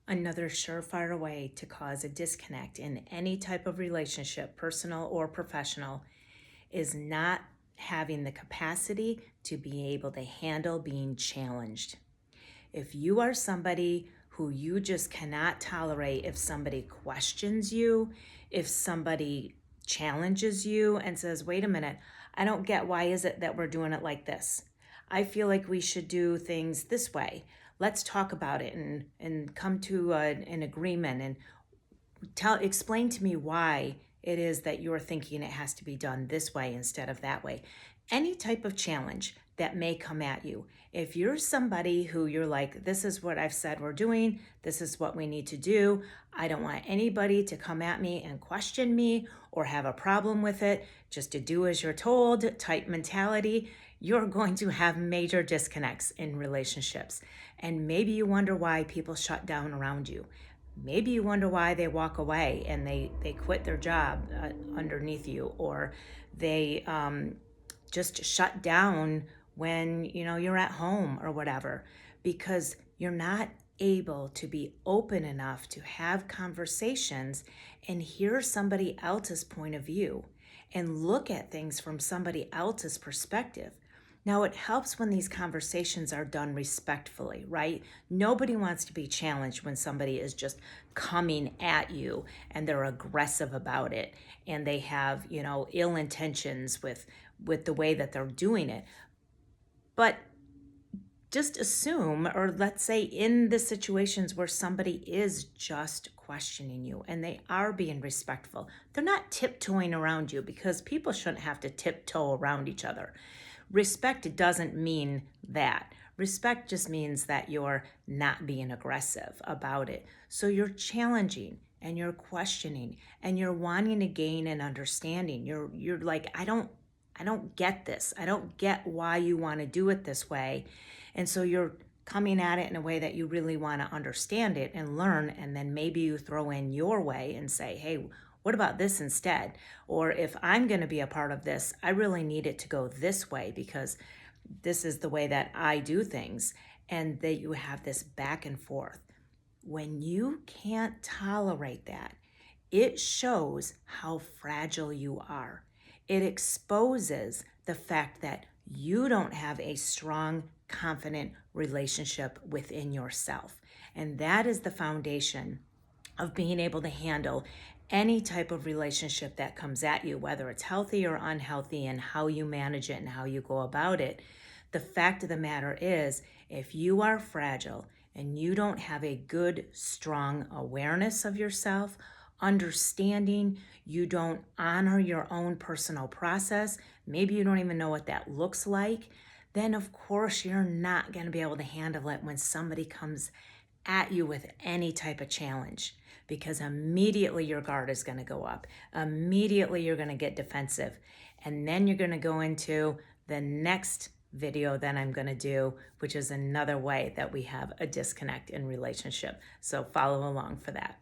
Another surefire way to cause a disconnect in any type of relationship, personal or professional, is not having the capacity to be able to handle being challenged. If you are somebody who you just cannot tolerate if somebody questions you, if somebody challenges you and says, wait a minute, I don't get, why is it that we're doing it like this? I feel like we should do things this way. Let's talk about it and come to an agreement and explain to me why it is that you're thinking it has to be done this way instead of that way. Any type of challenge that may come at you. If you're somebody who you're like, this is what I've said we're doing, this is what we need to do, I don't want anybody to come at me and question me or have a problem with it, just to do as you're told type mentality, you're going to have major disconnects in relationships. And maybe you wonder why people shut down around you. Maybe you wonder why they walk away and they quit their job underneath you, or they just shut down when you're at home or whatever, because you're not able to be open enough to have conversations and hear somebody else's point of view and look at things from somebody else's perspective. Now, it helps when these conversations are done respectfully, right? Nobody wants to be challenged when somebody is just coming at you and they're aggressive about it and they have, ill intentions with the way that they're doing it. But just assume, or let's say in the situations where somebody is just questioning you and they are being respectful, they're not tiptoeing around you, because people shouldn't have to tiptoe around each other. Respect doesn't mean that. Respect just means that you're not being aggressive about it. So you're challenging and you're questioning and you're wanting to gain an understanding. You're like, I don't get this. I don't get why you want to do it this way. And so you're coming at it in a way that you really want to understand it and learn, and then maybe you throw in your way and say, hey, what about this instead? Or if I'm going to be a part of this, I really need it to go this way because this is the way that I do things. And that you have this back and forth. When you can't tolerate that, it shows how fragile you are. It exposes the fact that you don't have a strong, confident relationship within yourself. And that is the foundation of being able to handle any type of relationship that comes at you, whether it's healthy or unhealthy, and how you manage it and how you go about it. The fact of the matter is, if you are fragile and you don't have a good, strong awareness of yourself, understanding, you don't honor your own personal process, maybe you don't even know what that looks like, then of course you're not going to be able to handle it when somebody comes at you with any type of challenge, because immediately your guard is going to go up. Immediately you're going to get defensive. And then you're going to go into the next video that I'm going to do, which is another way that we have a disconnect in relationship. So follow along for that.